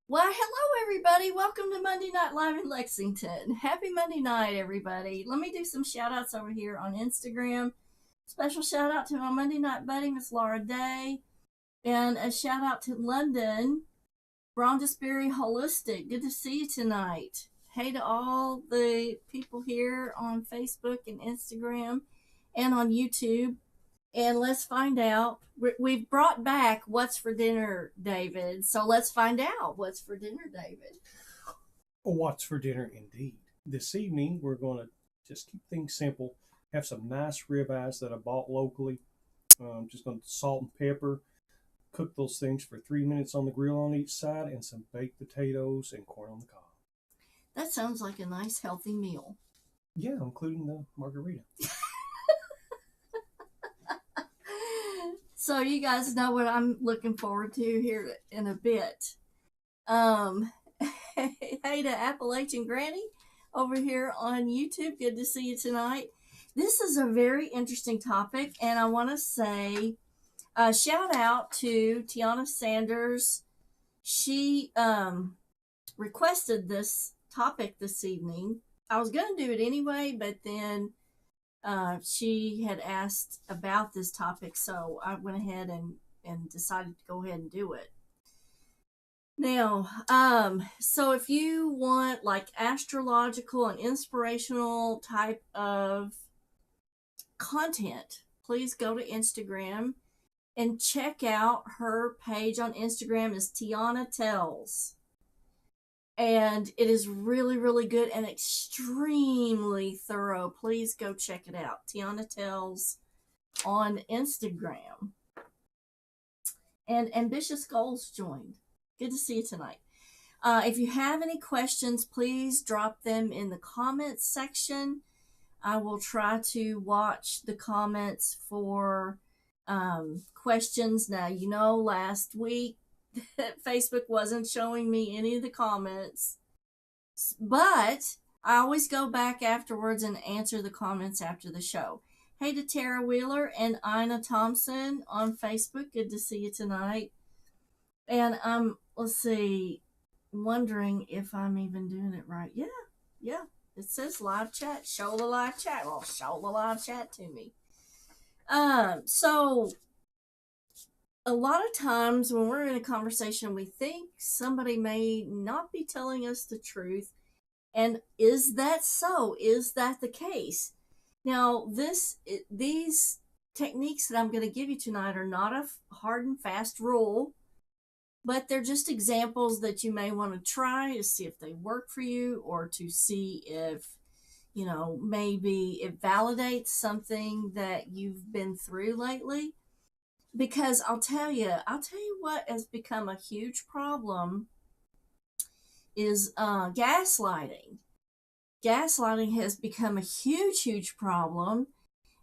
Well, hello everybody. Welcome to Monday Night Live in Lexington. Happy Monday night, everybody. Let me do some shout outs over here on Instagram. Special shout out to my Monday night buddy, Miss Laura Day. And a shout out to London, Brondesbury Holistic. Good to see you tonight. Hey to all the people here on Facebook and Instagram and on YouTube. And let's find out. We've brought back What's for Dinner, David. So let's find out what's for dinner, David. What's for dinner, indeed. This evening, we're going to just keep things simple. Have some nice ribeyes that I bought locally. Just going to salt and pepper. Cook those things for 3 minutes on the grill on each side, and some baked potatoes and corn on the cob. That sounds like a nice, healthy meal. Yeah, including the margarita. So you guys know what I'm looking forward to here in a bit. Hey to Appalachian Granny over here on YouTube. Good to see you tonight. This is a very interesting topic, and I want to say shout out to Tiana Sanders. She requested this topic this evening. I was going to do it anyway, but then she had asked about this topic, so I went ahead and decided to go ahead and do it. Now, so if you want like astrological and inspirational type of content, please go to Instagram and check out her page on Instagram is Tiana Tells. And it is really, really good and extremely thorough. Please go check it out. Tiana Tells on Instagram. And Ambitious Goals joined. Good to see you tonight. If you have any questions, please drop them in the comments section. I will try to watch the comments for questions. Now, you know, last week, Facebook wasn't showing me any of the comments, but I always go back afterwards and answer the comments after the show. Hey to Tara Wheeler and Ina Thompson on Facebook. Good to see you tonight. And let's see, wondering if I'm even doing it right. Yeah. It says live chat. Show the live chat. Well, show the live chat to me. So a lot of times when we're in a conversation, we think somebody may not be telling us the truth. And is that so? Is that the case? Now, these techniques that I'm going to give you tonight are not a hard and fast rule, but they're just examples that you may want to try to see if they work for you, or to see if, you know, maybe it validates something that you've been through lately. Because I'll tell you what has become a huge problem is gaslighting. Gaslighting has become a huge problem,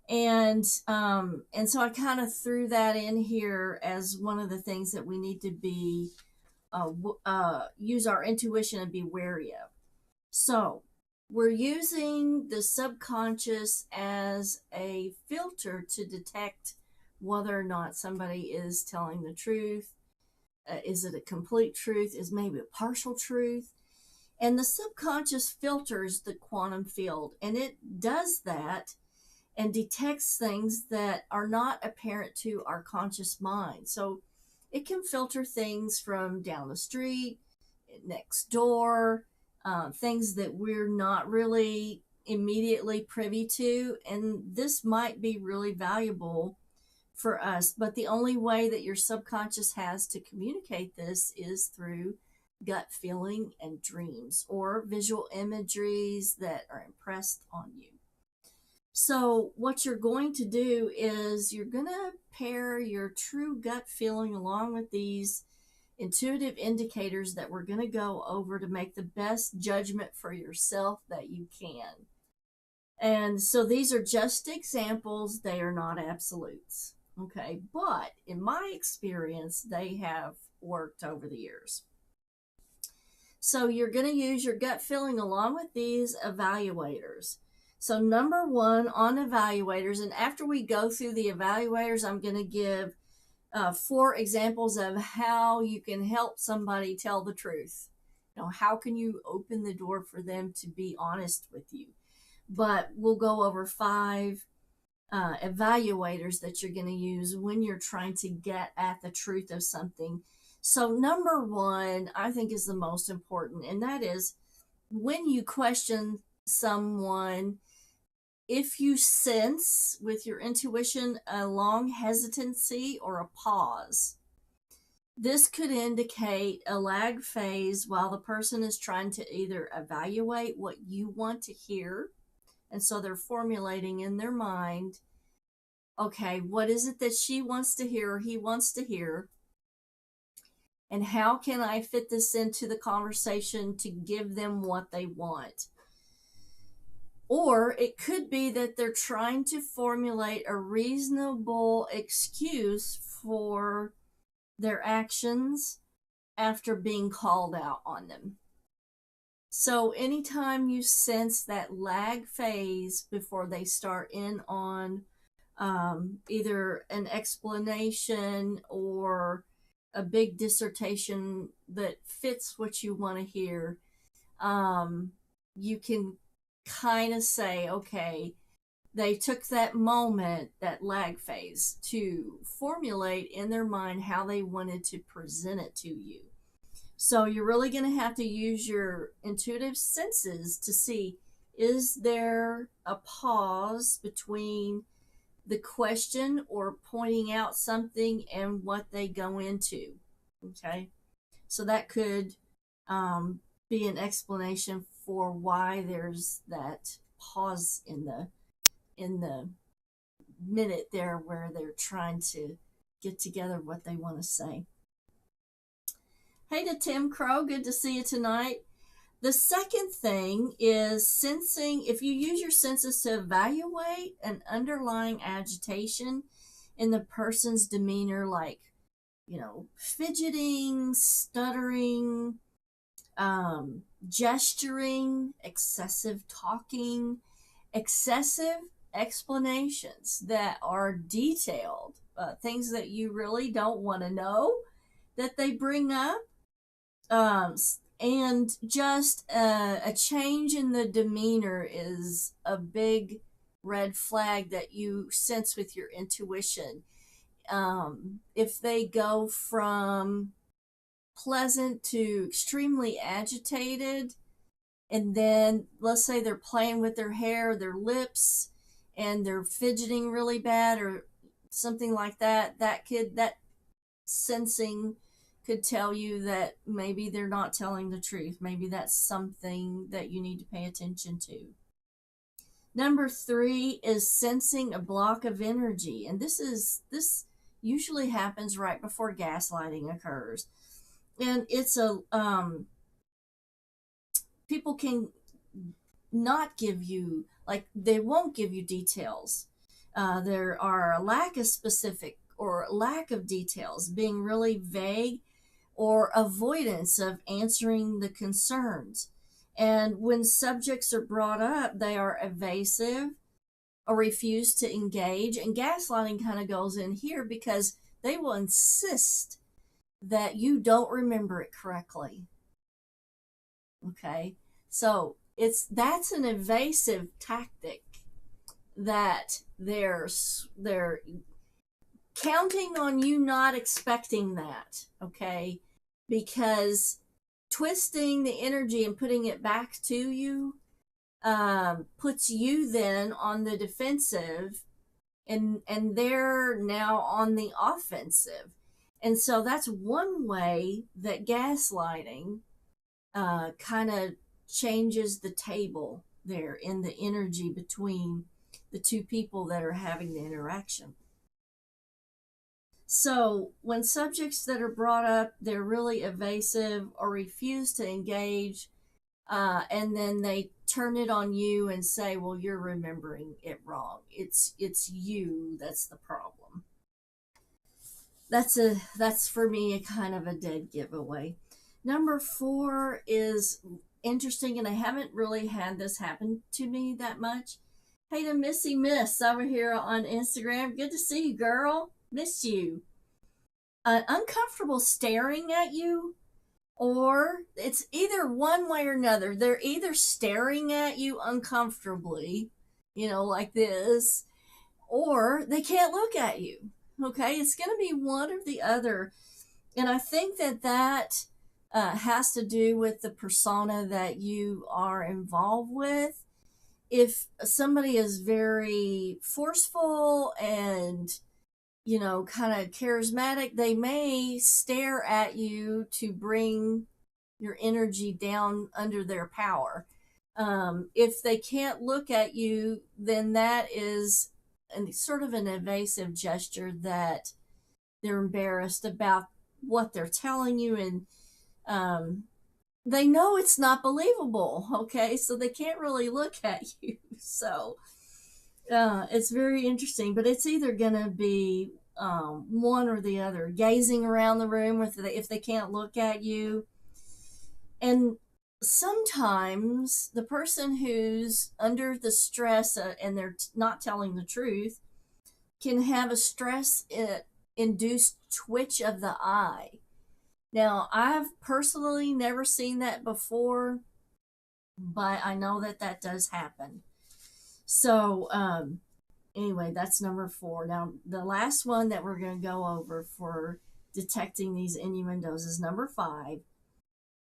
and so I kind of threw that in here as one of the things that we need to be use our intuition and be wary of. So we're using the subconscious as a filter to detect whether or not somebody is telling the truth. Is it a complete truth? Is maybe a partial truth? And the subconscious filters the quantum field, and it does that and detects things that are not apparent to our conscious mind. So it can filter things from down the street, next door, things that we're not really immediately privy to, and this might be really valuable for us. But the only way that your subconscious has to communicate this is through gut feeling and dreams, or visual imageries that are impressed on you. So what you're going to do is you're going to pair your true gut feeling along with these intuitive indicators that we're going to go over to make the best judgment for yourself that you can. And so these are just examples. They are not absolutes. Okay, but in my experience, they have worked over the years. So you're going to use your gut feeling along with these evaluators. So, number one on evaluators, and after we go through the evaluators, I'm going to give 4 examples of how you can help somebody tell the truth. How can you open the door for them to be honest with you? But we'll go over 5 evaluators that you're going to use when you're trying to get at the truth of something. So, number one, I think, is the most important, and that is when you question someone, if you sense with your intuition a long hesitancy or a pause. This could indicate a lag phase while the person is trying to either evaluate what you want to hear, and so they're formulating in their mind, okay, what is it that she wants to hear or he wants to hear? And how can I fit this into the conversation to give them what they want? Or it could be that they're trying to formulate a reasonable excuse for their actions after being called out on them. So anytime you sense that lag phase before they start in on either an explanation or a big dissertation that fits what you want to hear, you can kind of say, okay, they took that moment, that lag phase, to formulate in their mind how they wanted to present it to you. So you're really going to have to use your intuitive senses to see, is there a pause between the question or pointing out something and what they go into? Okay. So that could be an explanation for why there's that pause in the minute there where they're trying to get together what they want to say. Hey to Tim Crow, good to see you tonight. The second thing is sensing. If you use your senses to evaluate an underlying agitation in the person's demeanor, like, fidgeting, stuttering, gesturing, excessive talking, excessive explanations that are detailed, things that you really don't want to know that they bring up, and just a change in the demeanor is a big red flag that you sense with your intuition. If they go from pleasant to extremely agitated, and then let's say they're playing with their hair, their lips, and they're fidgeting really bad or something like that, that sensing could tell you that maybe they're not telling the truth. Maybe that's something that you need to pay attention to. Number 3 is sensing a block of energy, and this usually happens right before gaslighting occurs. And it's people can not give you, like, they won't give you details. There are a lack of specific or lack of details, being really vague, or avoidance of answering the concerns. And when subjects are brought up, they are evasive or refuse to engage. And gaslighting kind of goes in here because they will insist that you don't remember it correctly. Okay, so that's an evasive tactic that they're counting on you not expecting that. Okay, because twisting the energy and putting it back to you puts you then on the defensive, and they're now on the offensive. And so that's one way that gaslighting kind of changes the table there in the energy between the two people that are having the interaction. So when subjects that are brought up, they're really evasive or refuse to engage, and then they turn it on you and say, well, you're remembering it wrong. It's you that's the problem. That's for me a kind of a dead giveaway. Number 4 is interesting, and I haven't really had this happen to me that much, Hey to Missy Miss over here on Instagram. Good to see you, girl. Miss you. Uncomfortable staring at you, or it's either one way or another. They're either staring at you uncomfortably, like this, or they can't look at you. Okay, it's going to be one or the other. And I think that has to do with the persona that you are involved with. If somebody is very forceful and kind of charismatic, they may stare at you to bring your energy down under their power. If they can't look at you, then that is sort of an evasive gesture that they're embarrassed about what they're telling you, and they know it's not believable. Okay, so they can't really look at you. So it's very interesting, but it's either going to be one or the other. Gazing around the room if they can't look at you. And sometimes the person who's under the stress and they're not telling the truth can have a stress induced twitch of the eye. Now, I've personally never seen that before, but I know that does happen. So, anyway, that's number 4. Now, the last one that we're going to go over for detecting these innuendos is number 5.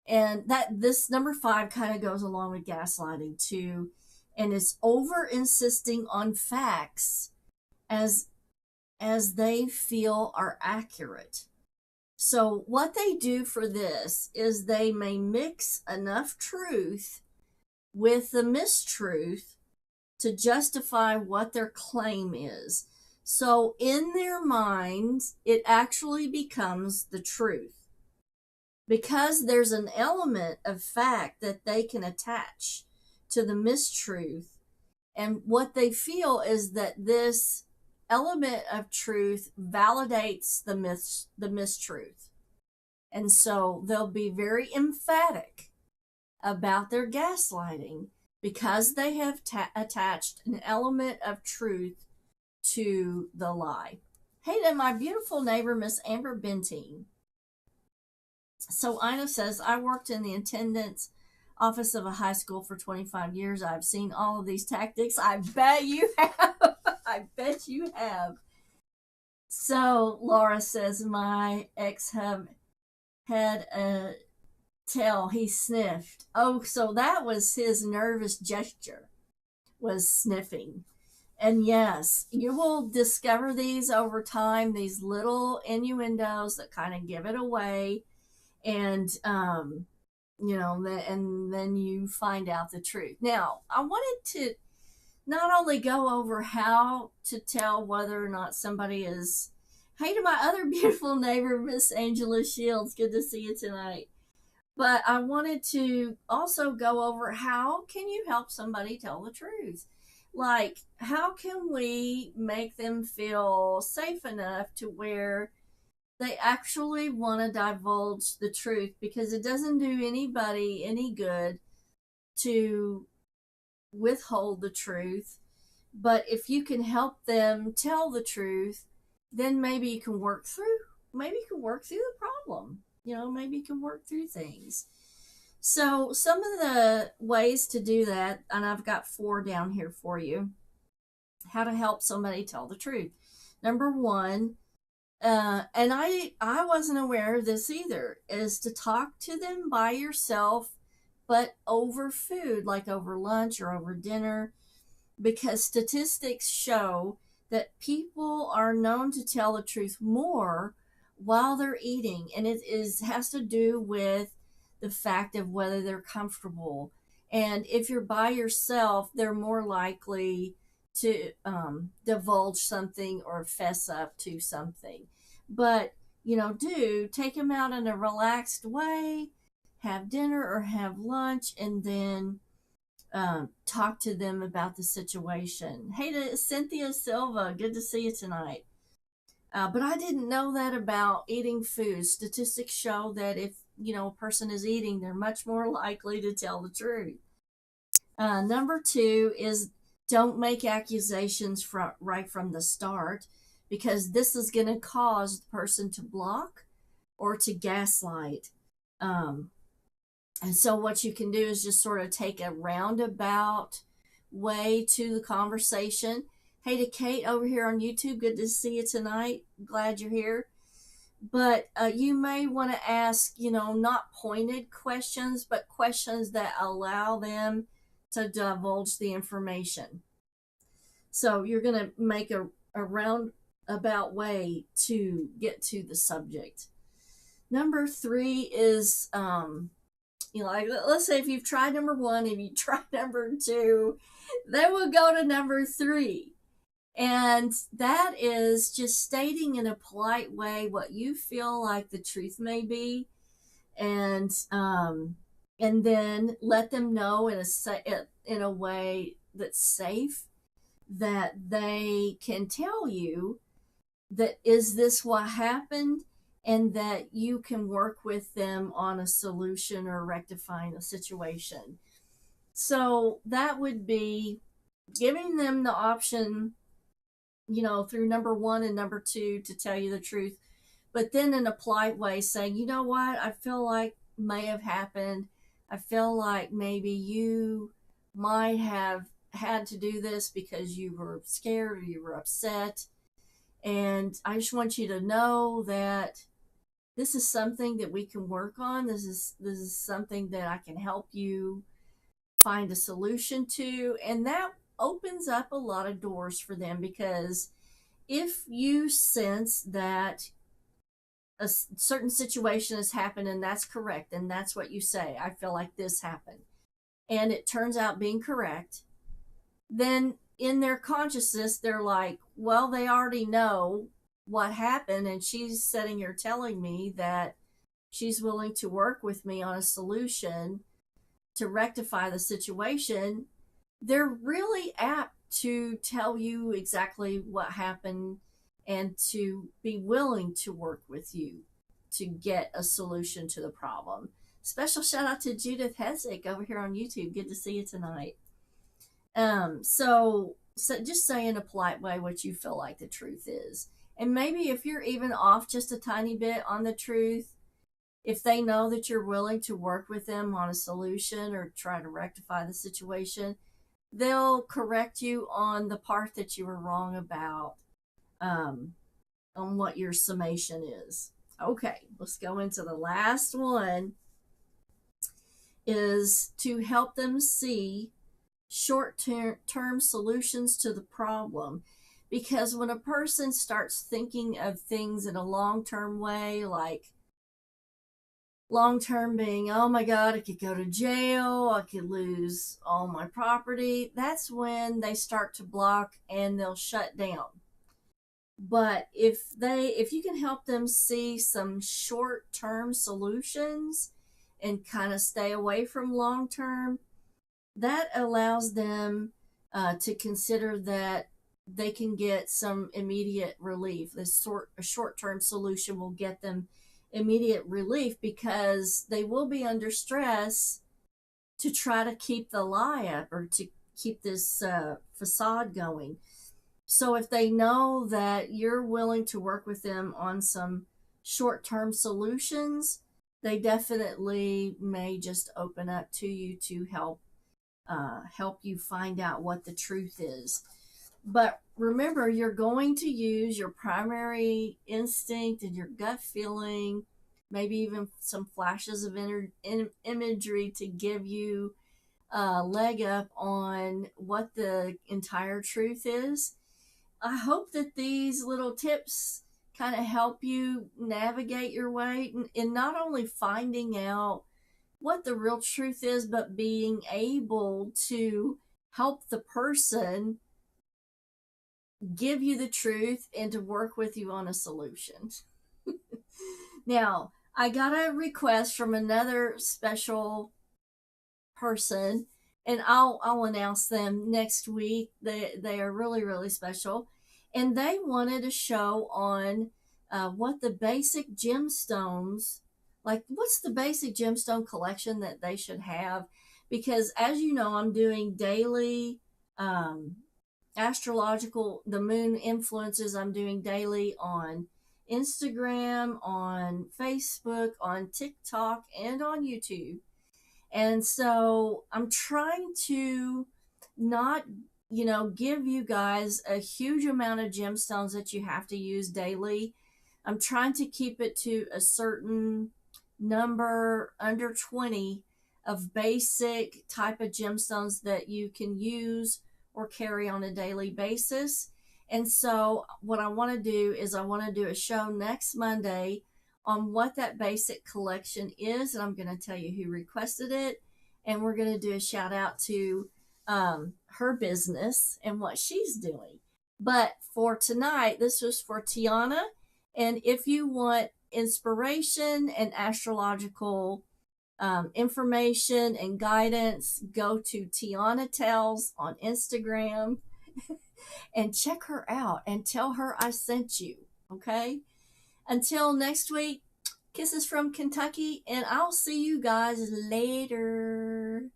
And this number 5 kind of goes along with gaslighting too. And it's over insisting on facts as they feel are accurate. So what they do for this is they may mix enough truth with the mistruth to justify what their claim is. So in their minds, it actually becomes the truth, because there's an element of fact that they can attach to the mistruth. And what they feel is that this element of truth validates the mistruth. And so they'll be very emphatic about their gaslighting because they have attached an element of truth to the lie. Hey to my beautiful neighbor, Miss Amber Benteen. So Ina says, I worked in the attendance office of a high school for 25 years. I've seen all of these tactics. I bet you have. I bet you have. So Laura says, my ex-hub had a tail. He sniffed. Oh, so that was his nervous gesture, was sniffing. And yes, you will discover these over time, these little innuendos that kind of give it away. And and then you find out the truth. Now, I wanted to not only go over how to tell whether or not somebody is. Hey to my other beautiful neighbor, Miss Angela Shields, good to see you tonight. But I wanted to also go over how can you help somebody tell the truth? Like, how can we make them feel safe enough to where they actually want to divulge the truth, because it doesn't do anybody any good to withhold the truth. But if you can help them tell the truth, then maybe you can work through the problem. Maybe you can work through things. So some of the ways to do that, and I've got 4 down here for you, how to help somebody tell the truth. Number 1, and I wasn't aware of this either, is to talk to them by yourself, but over food, like over lunch or over dinner, because statistics show that people are known to tell the truth more while they're eating, and it has to do with the fact of whether they're comfortable. And if you're by yourself, they're more likely to divulge something or fess up to something. But do take them out in a relaxed way, have dinner or have lunch, and then talk to them about the situation. Hey to Cynthia Silva, good to see you tonight. But I didn't know that about eating food. Statistics show that if a person is eating, they're much more likely to tell the truth. Number 2 is Don't make accusations right from the start, because this is going to cause the person to block or to gaslight. Um, and so what you can do is just sort of take a roundabout way to the conversation. Hey, to Kate over here on YouTube, good to see you tonight. Glad you're here. But you may want to ask, not pointed questions, but questions that allow them to divulge the information. So you're going to make a roundabout way to get to the subject. Number 3 is, like, let's say if you've tried number 1, if you tried number 2, then we'll go to number 3. And that is just stating in a polite way what you feel like the truth may be, and then let them know in a way that's safe, that they can tell you that is this what happened, and that you can work with them on a solution or rectifying a situation. So that would be giving them the option, through number 1 and number 2 to tell you the truth, but then in a polite way saying, you know what, I feel like may have happened. I feel like maybe you might have had to do this because you were scared or you were upset. And I just want you to know that this is something that we can work on. This is something that I can help you find a solution to. And that opens up a lot of doors for them, because if you sense that a certain situation has happened and that's correct, and that's what you say, I feel like this happened, and it turns out being correct, then in their consciousness they're like, well, they already know what happened, and she's sitting here telling me that she's willing to work with me on a solution to rectify the situation. They're really apt to tell you exactly what happened and to be willing to work with you to get a solution to the problem. Special shout out to Judith Hessick over here on YouTube. Good to see you tonight. So just say in a polite way what you feel like the truth is. And maybe if you're even off just a tiny bit on the truth, if they know that you're willing to work with them on a solution or try to rectify the situation, they'll correct you on the part that you were wrong about, on what your summation is. Okay, let's go into the last one, is to help them see short-term solutions to the problem. Because when a person starts thinking of things in a long-term way, like long-term being, oh my God, I could go to jail, I could lose all my property, that's when they start to block and they'll shut down. But if you can help them see some short-term solutions and kind of stay away from long-term, that allows them to consider that they can get some immediate relief. A short-term solution will get them immediate relief, because they will be under stress to try to keep the lie up or to keep this facade going. So if they know that you're willing to work with them on some short-term solutions, they definitely may just open up to you to help you find out what the truth is. But remember, you're going to use your primary instinct and your gut feeling, maybe even some flashes of imagery to give you a leg up on what the entire truth is. I hope that these little tips kind of help you navigate your way in not only finding out what the real truth is, but being able to help the person give you the truth and to work with you on a solution. Now, I got a request from another special person, and I'll announce them next week. They are really, really special, and they wanted a show on what the basic gemstones, like what's the basic gemstone collection that they should have, because as you know, I'm doing daily um, astrological, the moon influences I'm doing daily on Instagram, on Facebook, on TikTok, and on YouTube. And so I'm trying to not, give you guys a huge amount of gemstones that you have to use daily. I'm trying to keep it to a certain number, under 20, of basic type of gemstones that you can use or carry on a daily basis. And so what I want to do is I want to do a show next Monday on what that basic collection is, and I'm going to tell you who requested it, and we're going to do a shout out to her business and what she's doing. But for tonight, this was for Tiana, and if you want inspiration and astrological information and guidance, go to Tiana Tells on Instagram and check her out and tell her I sent you. Okay? Until next week, kisses from Kentucky, and I'll see you guys later.